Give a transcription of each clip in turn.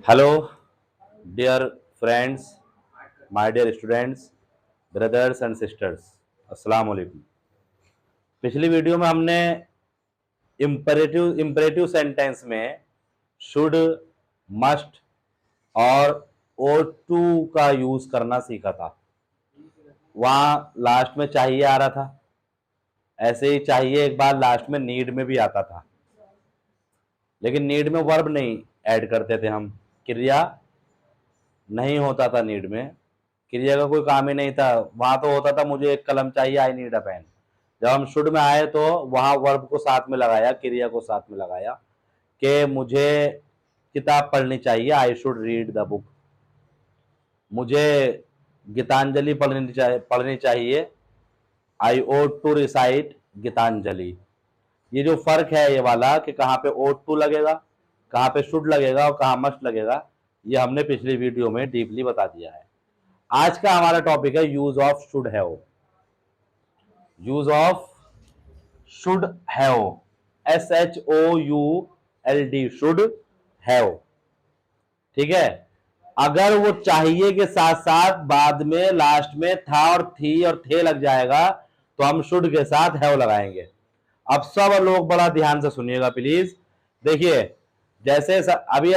Hello dear friends, my dear students, brothers and sisters, अस्सलाम वालेकुम। पिछली वीडियो में हमने इम्परेटिव सेंटेंस में शुड, मस्ट और ought to का यूज करना सीखा था। वहां लास्ट में चाहिए आ रहा था, ऐसे ही चाहिए एक बार लास्ट में नीड में भी आता था, लेकिन नीड में वर्ब नहीं ऐड करते थे हम, क्रिया नहीं होता था नीड में, क्रिया का कोई काम ही नहीं था। वहां तो होता था मुझे एक कलम चाहिए, आई नीड अ पेन। जब हम शुड में आए तो वहां वर्ब को साथ में लगाया, क्रिया को साथ में लगाया कि मुझे किताब पढ़नी चाहिए, I should read the book. मुझे गीतांजलि पढ़नी चाहिए, आई ओट टू रिसाइट गीतांजलि। ये जो फर्क है ये वाला कि कहाँ पे ओट टू लगेगा, कहाँ पे शुड लगेगा और कहाँ मस्ट लगेगा, ये हमने पिछली वीडियो में डीपली बता दिया है। आज का हमारा टॉपिक है use of should have. Use of should have, SHOULD, should have. ठीक है, अगर वो चाहिए के साथ साथ बाद में लास्ट में था और थी और थे लग जाएगा तो हम शुड के साथ हैव लगाएंगे। अब सब लोग बड़ा ध्यान से सुनिएगा प्लीज। देखिए, जैसे अभी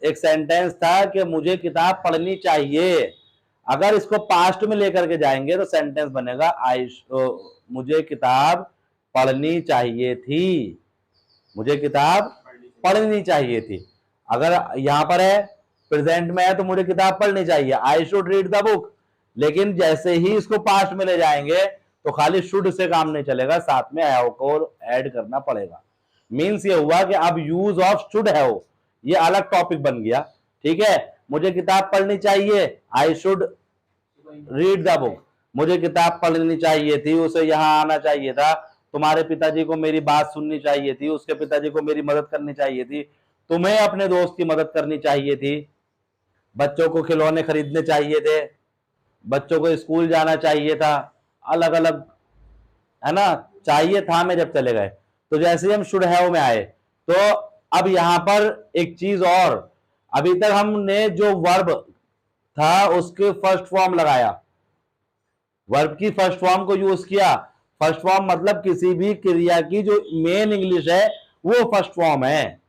एक सेंटेंस था कि मुझे किताब पढ़नी चाहिए। अगर इसको पास्ट में लेकर के जाएंगे तो सेंटेंस बनेगा मुझे किताब पढ़नी चाहिए थी, मुझे किताब पढ़नी चाहिए थी। अगर यहां पर है प्रेजेंट में है तो मुझे किताब पढ़नी चाहिए, I should read the book. लेकिन जैसे ही इसको पास्ट में ले जाएंगे तो खाली शुड से काम नहीं चलेगा, साथ में हैव को ऐड करना पड़ेगा। मीन्स ये हुआ कि अब यूज ऑफ शुड हैव ये अलग टॉपिक बन गया। ठीक है, मुझे किताब पढ़नी चाहिए, I should read the book. मुझे किताब पढ़नी चाहिए थी, उसे यहां आना चाहिए था, तुम्हारे पिताजी को मेरी बात सुननी चाहिए थी, उसके पिताजी को मेरी मदद करनी चाहिए थी, तुम्हें अपने दोस्त की मदद करनी चाहिए थी, बच्चों को खिलौने खरीदने चाहिए थे, बच्चों को स्कूल जाना चाहिए था। अलग अलग है ना, चाहिए था में जब चले गए तो जैसे ही हम शुड हैव में आए तो अब यहां पर एक चीज और, अभी तक हमने जो वर्ब था उसके फर्स्ट फॉर्म लगाया, वर्ब की फर्स्ट फॉर्म को यूज किया। फर्स्ट फॉर्म मतलब किसी भी क्रिया की जो मेन इंग्लिश है वो फर्स्ट फॉर्म है,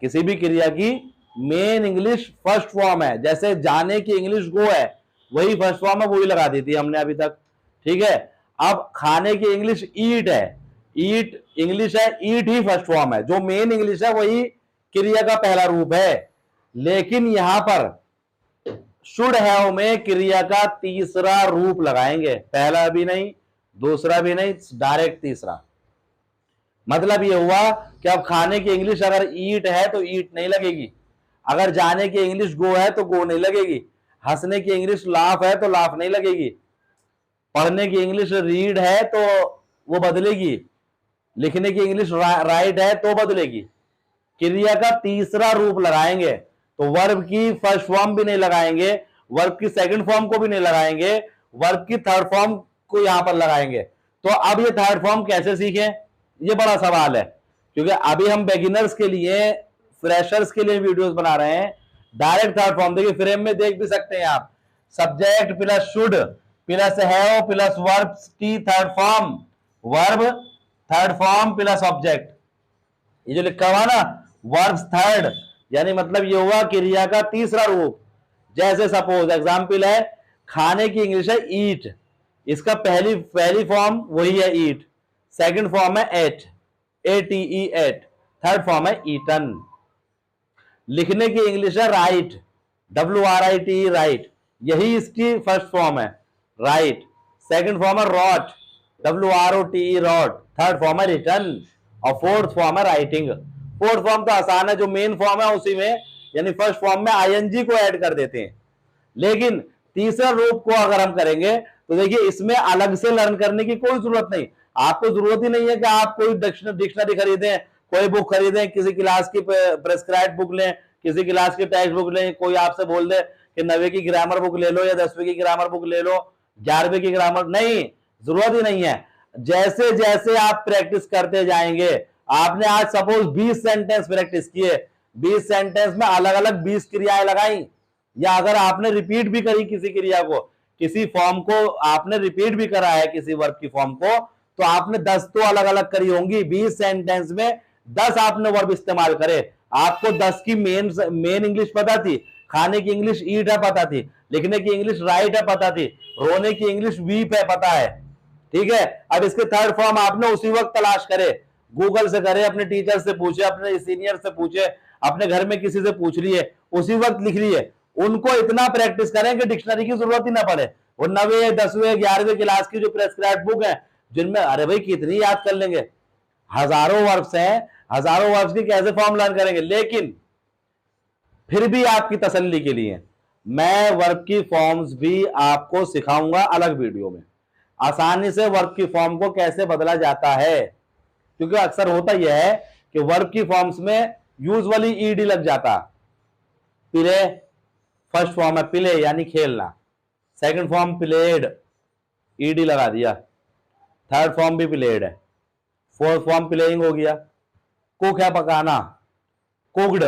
किसी भी क्रिया की मेन इंग्लिश फर्स्ट फॉर्म है। जैसे जाने की इंग्लिश गो है, वही फर्स्ट फॉर्म है, वही लगा दी थी हमने अभी तक। ठीक है, अब खाने की इंग्लिश ईट है, ईट इंग्लिश है, ईट ही फर्स्ट फॉर्म है, जो मेन इंग्लिश है वही क्रिया का पहला रूप है। लेकिन यहां पर शुड हैव में क्रिया का तीसरा रूप लगाएंगे, पहला भी नहीं, दूसरा भी नहीं, डायरेक्ट तीसरा। मतलब ये हुआ कि अब खाने की इंग्लिश अगर ईट है तो ईट नहीं लगेगी, अगर जाने की इंग्लिश गो है तो गो नहीं लगेगी, हंसने की इंग्लिश लाफ है तो लाफ नहीं लगेगी, पढ़ने की इंग्लिश रीड है तो वो बदलेगी, लिखने की इंग्लिश राइट है तो बदलेगी। क्रिया का तीसरा रूप लगाएंगे तो वर्ब की फर्स्ट फॉर्म भी नहीं लगाएंगे, वर्ब की सेकंड फॉर्म को भी नहीं लगाएंगे, वर्ब की थर्ड फॉर्म को यहां पर लगाएंगे। तो अब ये थर्ड फॉर्म कैसे सीखें, ये बड़ा सवाल है, क्योंकि अभी हम बिगिनर्स के लिए, फ्रेशर्स के लिए वीडियोस बना रहे हैं। डायरेक्ट थर्ड फॉर्म देखिए, फ्रेम में देख भी सकते हैं आप, subject plus should plus have plus verb की third form, verb third form plus object, ये जो लिखा हुआ ना वर्ब थर्ड, यानी मतलब ये हुआ क्रिया का तीसरा रूप। जैसे सपोज एग्जाम्पल है, खाने की इंग्लिश है ईट, इसका पहली फॉर्म वही है ईट, सेकंड फॉर्म है ate, ATE ate, third form है ईटन। लिखने की इंग्लिश है राइट, WRITE राइट, यही इसकी फर्स्ट फॉर्म है राइट, सेकंड फॉर्म है wrote, WROTE wrote, third form है रिटर्न और फोर्थ फॉर्म है राइटिंग। फोर्थ फॉर्म तो आसान है, जो मेन फॉर्म है उसी में, यानी फर्स्ट फॉर्म में ING को ऐड कर देते हैं। लेकिन तीसरा रूप को अगर हम करेंगे तो देखिए इसमें अलग से लर्न करने की कोई जरूरत नहीं, आपको जरूरत ही नहीं है कि आप कोई डिक्शनरी खरीदें, कोई बुक खरीदें, किसी क्लास की प्रेस्क्राइब बुक लें, किसी क्लास की टेक्स्ट बुक लें, कोई आपसे बोल दे कि 9वीं की ग्रामर बुक ले लो या 10वीं की ग्रामर बुक ले लो, 11वीं की ग्रामर, नहीं, जरूरत ही नहीं है। जैसे जैसे आप प्रैक्टिस करते जाएंगे, आपने आज सपोज 20 सेंटेंस प्रैक्टिस किए, 20 सेंटेंस में अलग अलग 20 क्रियाएं लगाई, या अगर आपने रिपीट भी करी किसी क्रिया को, किसी फॉर्म को आपने रिपीट भी करा है किसी वर्ब की फॉर्म को, तो आपने 10 तो अलग अलग करी होंगी। 20 सेंटेंस में 10 आपने वर्ब इस्तेमाल करे। आपको 10 की मेन इंग्लिश पता थी, खाने की इंग्लिश ईट है पता थी, लिखने की इंग्लिश राइट है पता थी, रोने की इंग्लिश वीप है पता है, ठीक है। अब इसके थर्ड फॉर्म आपने उसी वक्त तलाश करे, गूगल से करे, अपने टीचर से पूछे, अपने सीनियर से पूछे, अपने घर में किसी से पूछ लिए, उसी वक्त लिख लिए। उनको इतना प्रैक्टिस करें कि डिक्शनरी की जरूरत ही ना पड़े। वो 9वीं 10वीं 11वीं क्लास की जो प्रेस्क्राइब्ड बुक है, जिनमें अरे भाई कितनी याद कर लेंगे, हजारों वर्ब्स हैं, हजारों वर्ब्स की कैसे फॉर्म लर्न करेंगे। लेकिन फिर भी आपकी तसल्ली के लिए मैं वर्ब की फॉर्म्स भी आपको सिखाऊंगा अलग वीडियो में, आसानी से वर्ब की फॉर्म को कैसे बदला जाता है। क्योंकि अक्सर होता यह है कि वर्ब की फॉर्म्स में यूजुअली ईडी लग जाता। प्ले फर्स्ट फॉर्म है प्ले यानी खेलना, सेकंड फॉर्म प्लेड, ईडी लगा दिया, थर्ड फॉर्म भी प्लेड है, फोर्थ फॉर्म प्लेइंग हो गया, कुक है पकाना, कुकड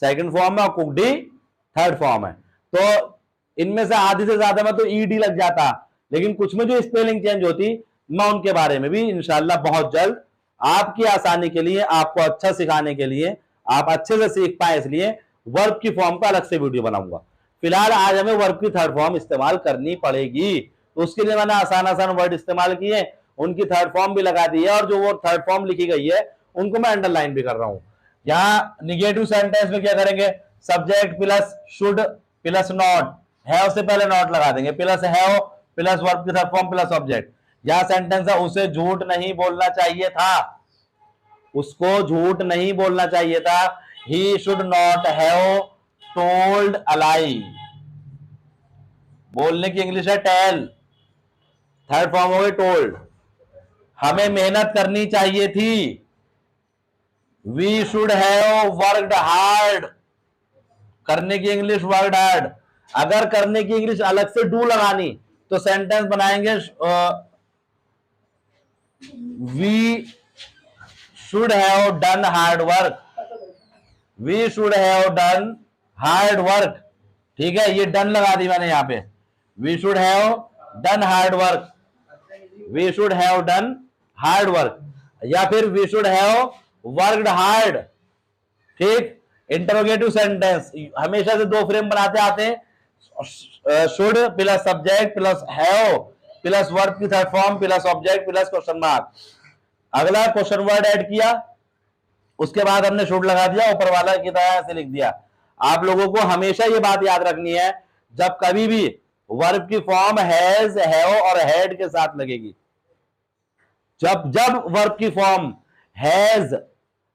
सेकंड फॉर्म है और कुकडी थर्ड फॉर्म है। तो इनमें से आधी से ज्यादा में तो ईडी लग जाता, लेकिन कुछ में जो स्पेलिंग चेंज होती, मैं उनके बारे में भी इंशाल्लाह बहुत जल्द आपकी आसानी के लिए, आपको अच्छा सिखाने के लिए, आप अच्छे से सीख पाए इसलिए वर्ब की फॉर्म का अलग से वीडियो बनाऊंगा। फिलहाल आज हमें वर्ब की थर्ड फॉर्म इस्तेमाल करनी पड़ेगी, तो उसके लिए मैंने आसान आसान वर्ड इस्तेमाल किए, उनकी थर्ड फॉर्म भी लगा दी है, और जो वो थर्ड फॉर्म लिखी गई है उनको मैं अंडरलाइन भी कर रहा हूं। यहां निगेटिव सेंटेंस में क्या करेंगे, subject plus should plus not, have से पहले नॉट लगा देंगे, प्लस हैव प्लस वर्ब की थर्ड फॉर्म प्लस ऑब्जेक्ट। यहां सेंटेंस है उसे झूठ नहीं बोलना चाहिए था, उसको झूठ नहीं बोलना चाहिए था, he should not have told a lie, बोलने की इंग्लिश है टेल, थर्ड फॉर्म हो गई टोल्ड। हमें मेहनत करनी चाहिए थी, we should have worked hard, करने की इंग्लिश वर्कड हार्ड। अगर करने की इंग्लिश अलग से डू लगानी तो सेंटेंस बनाएंगे we should have done hard work, we should have done hard work, ठीक है, ये डन लगा दी मैंने यहां पे, we should have done hard work, we should have done hard work, या फिर we should have worked hard, ठीक। इंटरोगेटिव सेंटेंस हमेशा से दो फ्रेम बनाते आते हैं, should plus subject plus have plus verb की third form plus object plus question mark. अगला क्वेश्चन वर्ड ऐड किया, उसके बाद हमने शुड लगा दिया, ऊपर वाला की तरह से लिख दिया। आप लोगों को हमेशा ये बात याद रखनी है, जब कभी भी वर्ब की फॉर्म हैज हैव और हैड के साथ लगेगी, जब जब वर्ब की फॉर्म हैज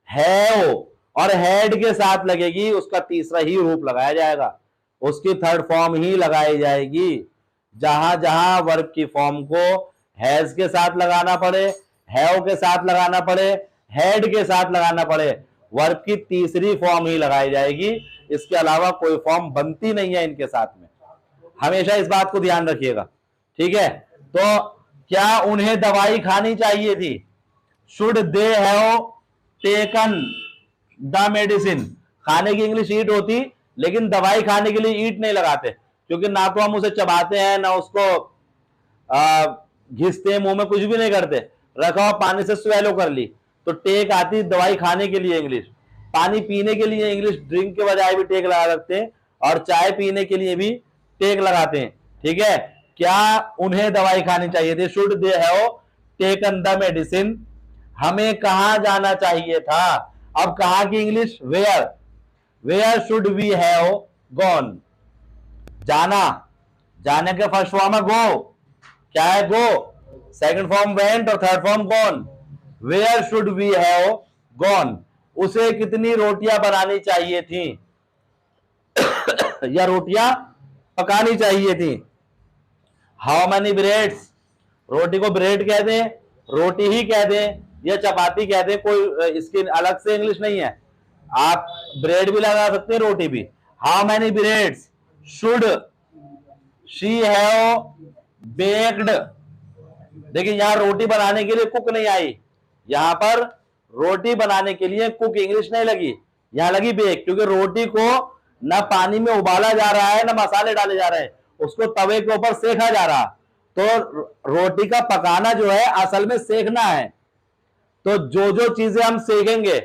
हैव और हैड के साथ लगेगी, उसका तीसरा ही रूप लगाया जाएगा, उसकी थर्ड फॉर्म ही लगाई जाएगी। जहां जहां वर्ब की फॉर्म को हैज के साथ लगाना पड़े, हैव के साथ लगाना पड़े, हैड के साथ लगाना पड़े, वर्ब की तीसरी फॉर्म ही लगाई जाएगी, इसके अलावा कोई फॉर्म बनती नहीं है इनके साथ में। हमेशा इस बात को ध्यान रखिएगा, ठीक है। तो क्या उन्हें दवाई खानी चाहिए थी, should they have taken the medicine, खाने की इंग्लिश ईट होती, लेकिन दवाई खाने के लिए ईट नहीं लगाते, क्योंकि ना तो हम उसे चबाते हैं ना उसको घिसते हैं, मुंह में कुछ भी नहीं करते, रखा हुआ पानी से स्वेलो कर ली, तो टेक आती दवाई खाने के लिए इंग्लिश, पानी पीने के लिए इंग्लिश ड्रिंक के बजाय भी टेक लगा सकते हैं, और चाय पीने के लिए भी टेक लगाते हैं, ठीक है। क्या उन्हें दवाई खानी चाहिए थी, should they have taken the medicine, हमें कहां जाना चाहिए था, अब कहां की English where, where should we have gone, जाना, जाने के फर्स्ट फॉर्म है गो, क्या है गो, सेकंड फॉर्म वेंट और third form gone, where should we have gone, उसे कितनी रोटियां बनानी चाहिए थी या रोटियां पकानी चाहिए थी, हाउ मेनी ब्रेड्स, रोटी को ब्रेड कह दें, रोटी ही कह दें या चपाती कह दें, कोई इसकी अलग से इंग्लिश नहीं है, आप ब्रेड भी लगा सकते हैं रोटी भी। How many breads should she have baked, देखिए यहां रोटी बनाने के लिए कुक नहीं आई, यहां पर रोटी बनाने के लिए कुक इंग्लिश नहीं लगी, यहाँ लगी बेक, क्योंकि रोटी को ना पानी में उबाला जा रहा है ना मसाले डाले जा रहे हैं, उसको तवे के ऊपर सेका जा रहा। तो रोटी का पकाना जो है असल में सेकना है। तो जो जो चीजें हम सेकेंगे,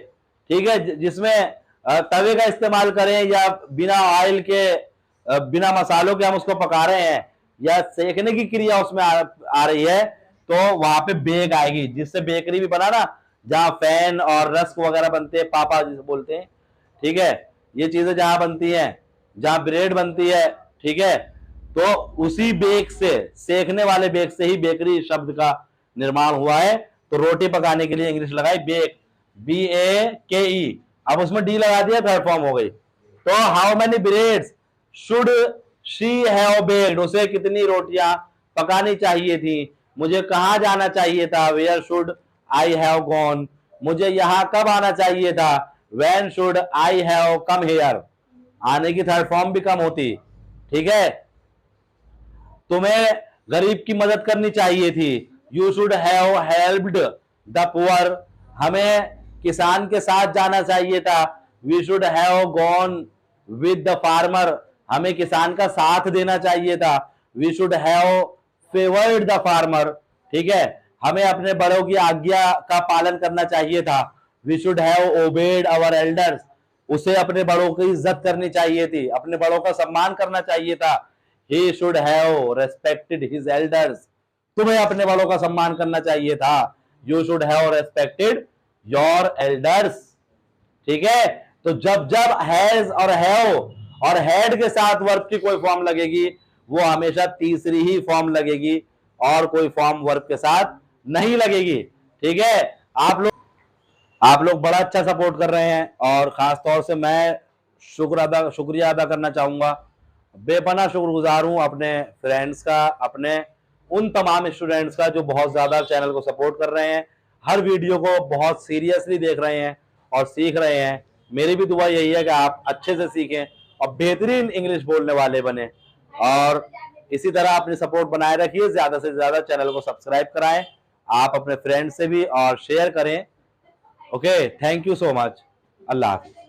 ठीक है, जिसमें तवे का इस्तेमाल करें या बिना ऑयल के बिना मसालों के हम उसको पका रहे हैं, या सेकने की क्रिया उसमें आ रही है, तो वहां पे बेक आएगी, जिससे बेकरी भी बना ना, जहां फैन और रस्क वगैरह बनते हैं, पापा जिसे बोलते हैं, ठीक है, ये चीजें जहां बनती हैं, जहां ब्रेड बनती है, ठीक है, तो उसी बेक से, सेकने वाले बेक से ही बेकरी शब्द का निर्माण हुआ है। तो रोटी पकाने के लिए इंग्लिश लगाई बेक, BAKE। अब उसमें डी लगा दिया, थर्ड फॉर्म हो गई। तो how many breads should she have baked, उसे कितनी रोटियां पकानी चाहिए थी। मुझे कहां जाना चाहिए था, where should I have gone, मुझे यहां कब आना चाहिए था, when should I have come here, आने की थर्ड फॉर्म भी कम होती, ठीक है। तुम्हें गरीब की मदद करनी चाहिए थी, you should have helped the poor, हमें किसान के साथ जाना चाहिए था, we should have gone with the farmer, हमें किसान का साथ देना चाहिए था, we should have favoured the farmer, ठीक है, हमें अपने बड़ों की आज्ञा का पालन करना चाहिए था, we should have obeyed our elders, उसे अपने बड़ों की इज्जत करनी चाहिए थी, अपने बड़ों का सम्मान करना चाहिए था, he should have respected his elders, तुम्हें अपने बड़ों का सम्मान करना चाहिए था, you should have respected your elders, ठीक है। तो जब जब हैज और हैव और हैड के साथ वर्ब की कोई फॉर्म लगेगी, वो हमेशा तीसरी ही फॉर्म लगेगी और कोई फॉर्म वर्ब के साथ नहीं लगेगी, ठीक है। आप लोग बड़ा अच्छा सपोर्ट कर रहे हैं, और खास तौर से मैं शुक्रिया अदा करना चाहूंगा, बेपनाह शुक्रगुजार हूं अपने फ्रेंड्स का, अपने उन तमाम स्टूडेंट्स का जो बहुत ज्यादा चैनल को सपोर्ट कर रहे हैं, हर वीडियो को बहुत सीरियसली देख रहे हैं और सीख रहे हैं। मेरी भी दुआ यही है कि आप अच्छे से सीखें और बेहतरीन इंग्लिश बोलने वाले बने, और इसी तरह अपनी सपोर्ट बनाए रखिए, ज्यादा से ज्यादा चैनल को सब्सक्राइब कराएं, आप अपने फ्रेंड से भी और शेयर करें। Okay, thank you so much, Allah Hafiz.